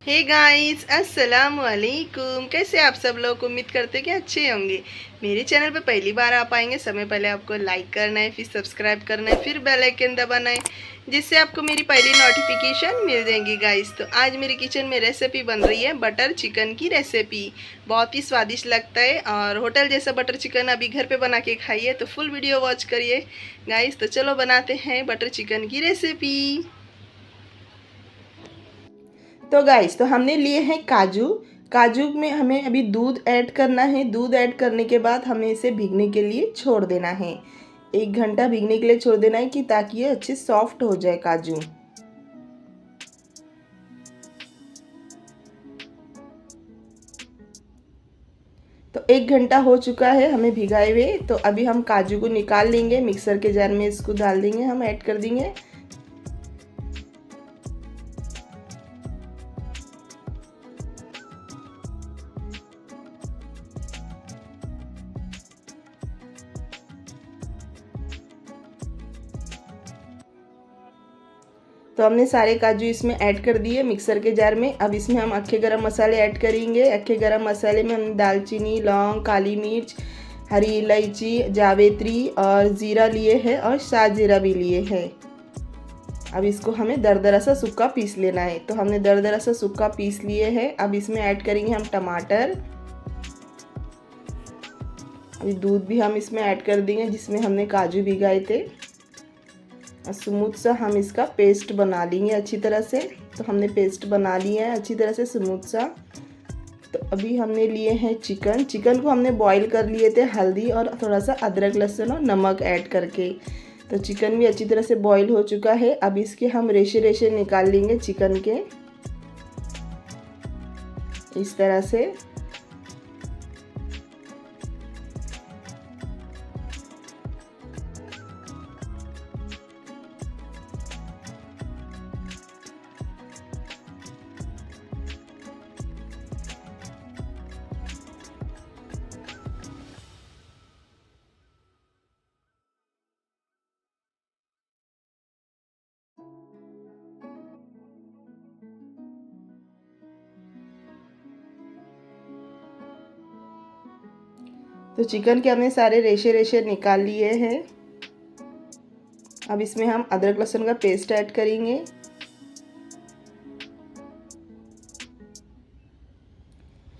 Hey guys, अस्सलाम वालेकुम। कैसे आप सब लोग? उम्मीद करते हैं कि अच्छे होंगे। मेरे चैनल पे पहली बार आप आएंगे, समय पहले आपको लाइक करना है, फिर सब्सक्राइब करना है, फिर बेल आइकन दबाना है, जिससे आपको मेरी पहली नोटिफिकेशन मिल जाएगी। गाइस, तो आज मेरे किचन में रेसिपी बन रही है बटर चिकन की रेसिपी। बहुत ही स्वादिष्ट लगता है और होटल जैसा बटर चिकन अभी घर पे बना के खाइए। तो फुल वीडियो वॉच करिए गाइस। तो चलो बनाते हैं बटर चिकन की रेसिपी। तो गाइस, तो हमने लिए हैं काजू। काजू में हमें अभी दूध ऐड करना है। दूध ऐड करने के बाद हमें इसे भीगने के लिए छोड़ देना है। 1 घंटा भीगने के लिए छोड़ देना है कि ताकि ये अच्छे सॉफ्ट हो जाए काजू। तो 1 घंटा हो चुका है हमें भिगाए हुए। तो अभी हम काजू को निकाल लेंगे, मिक्सर के जार में इसको डाल देंगे, हम ऐड कर देंगे। तो हमने सारे काजू इसमें ऐड कर दिए मिक्सर के जार में। अब इसमें हम अक्खे गरम मसाले ऐड करेंगे। अक्खे गरम मसाले में हमने दालचीनी, लौंग, काली मिर्च, हरी इलायची, जावित्री और ज़ीरा लिए हैं और साजीरा भी लिए हैं। अब इसको हमें दरदरा सा सूखा पीस लेना है। तो हमने दरदरा सा सूखा पीस लिए हैं। अब इसमें ऐड करेंगे हम टमाटर। अभी दूध भी हम इसमें ऐड कर देंगे जिसमें हमने काजू भिगाए थे। स्मूथ सा हम इसका पेस्ट बना लेंगे अच्छी तरह से। तो हमने पेस्ट बना लिया है अच्छी तरह से स्मूथ सा। तो अभी हमने लिए हैं चिकन। चिकन को हमने बॉईल कर लिए थे हल्दी और थोड़ा सा अदरक लहसुन और नमक ऐड करके। तो चिकन भी अच्छी तरह से बॉईल हो चुका है। अब इसके हम रेशे रेशे निकाल लेंगे चिकन के, इस तरह से। तो चिकन के हमने सारे रेशे रेशे निकाल लिए हैं। अब इसमें हम अदरक लहसुन का पेस्ट ऐड करेंगे।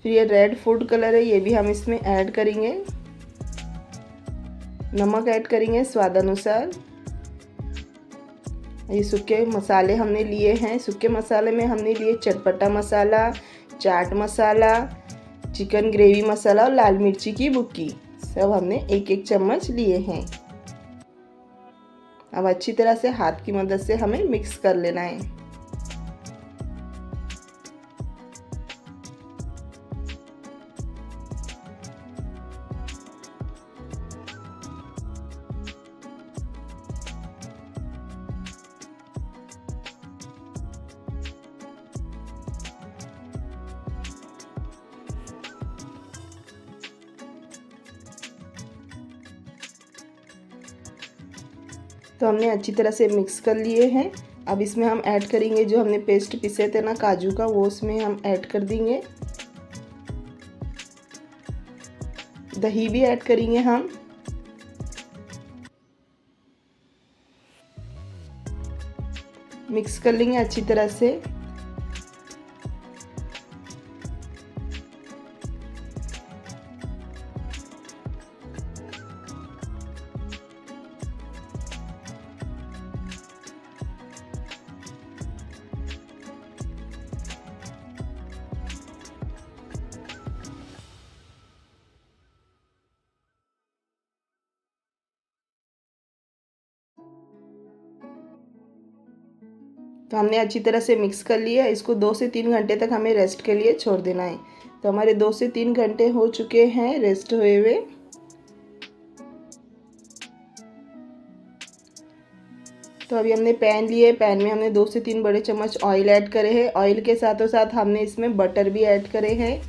फिर ये रेड फूड कलर है, ये भी हम इसमें ऐड करेंगे। नमक ऐड करेंगे स्वाद अनुसार। ये सूखे मसाले हमने लिए हैं। सूखे मसाले में हमने लिए चटपटा मसाला, चाट मसाला, चिकन ग्रेवी मसाला और लाल मिर्ची की बुक्की। सब हमने 1-1 चम्मच लिए हैं। अब अच्छी तरह से हाथ की मदद से हमें मिक्स कर लेना है। तो हमने अच्छी तरह से मिक्स कर लिए हैं। अब इसमें हम ऐड करेंगे जो हमने पेस्ट पीसे थे ना काजू का, वो उसमें हम ऐड कर देंगे। दही भी ऐड करेंगे हम। मिक्स कर लेंगे अच्छी तरह से। तो हमने अच्छी तरह से मिक्स कर लिया। इसको 2 से 3 घंटे तक हमें रेस्ट के लिए छोड़ देना है। तो हमारे 2 से 3 घंटे हो चुके हैं रेस्ट हुए हुए। तो अभी हमने पैन लिए, पैन में हमने 2 से 3 बड़े चम्मच ऑयल ऐड करे हैं। ऑयल के साथों साथ हमने इसमें बटर भी ऐड करे हैं।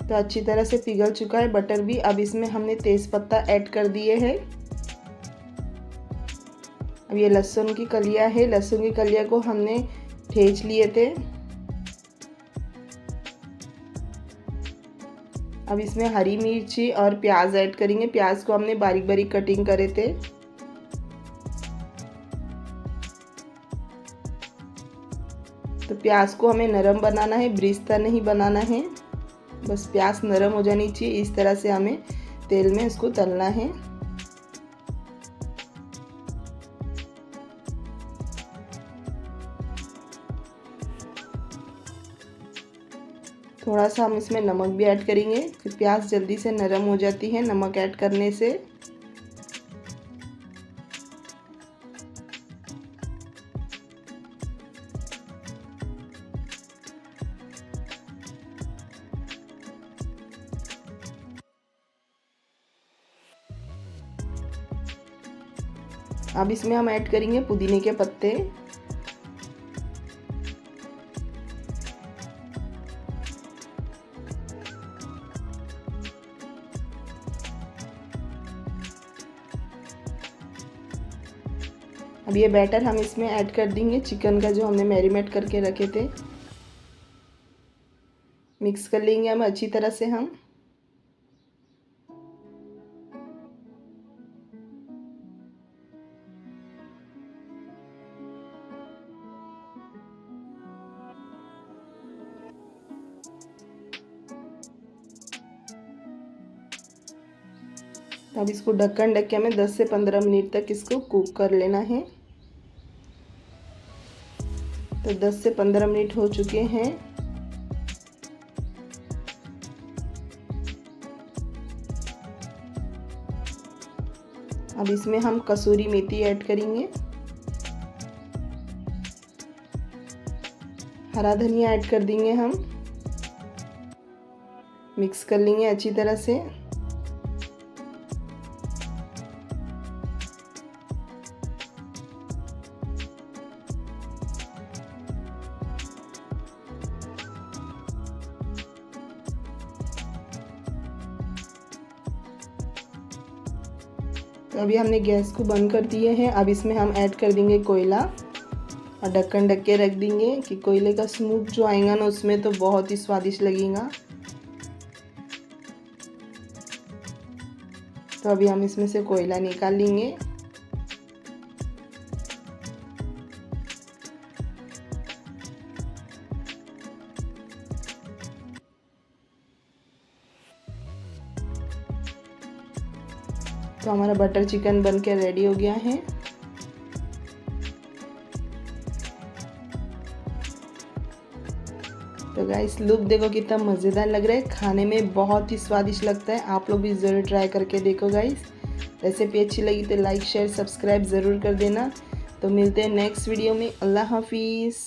तो अच्छी तरह से पिघल चुका है बटर भी। अब इसमें हमने तेज़ पत्ता ऐड कर दिए हैं। अब ये लहसुन की कलियाँ है, लहसुन की कलियाँ को हमने ठेच लिए थे। अब इसमें हरी मिर्ची और प्याज ऐड करेंगे। प्याज को हमने बारीक बारीक कटिंग करे थे। तो प्याज को हमें नरम बनाना है, ब्रिस्ता नहीं बनाना है। बस प्याज नरम हो जानी चाहिए, इस तरह से हमें तेल में इसको तलना है। थोड़ा सा हम इसमें नमक भी ऐड करेंगे, फिर प्याज जल्दी से नरम हो जाती है नमक ऐड करने से। अब इसमें हम ऐड करेंगे पुदीने के पत्ते। अब ये बैटर हम इसमें ऐड कर देंगे चिकन का, जो हमने मैरिनेट करके रखे थे। मिक्स कर लेंगे हम अच्छी तरह से हम। अब इसको ढक्कन ढक के हमें 10 से 15 मिनट तक इसको कुक कर लेना है। तो 10 से 15 मिनट हो चुके हैं। अब इसमें हम कसूरी मेथी ऐड करेंगे, हरा धनिया ऐड कर देंगे हम। मिक्स कर लेंगे अच्छी तरह से। तो अभी हमने गैस को बंद कर दिए हैं। अब इसमें हम ऐड कर देंगे कोयला और ढक्कन ढक के रख देंगे कि कोयले का स्मोक जो आएगा ना उसमें तो बहुत ही स्वादिष्ट लगेगा। तो अभी हम इसमें से कोयला निकाल लेंगे। तो हमारा बटर चिकन बनके रेडी हो गया है। तो गाइस लुक देखो कितना मज़ेदार लग रहा है, खाने में बहुत ही स्वादिष्ट लगता है। आप लोग भी ज़रूर ट्राई करके देखो गाइस। रेसिपी अच्छी लगी तो लाइक शेयर सब्सक्राइब ज़रूर कर देना। तो मिलते हैं नेक्स्ट वीडियो में। अल्लाह हाफिज़।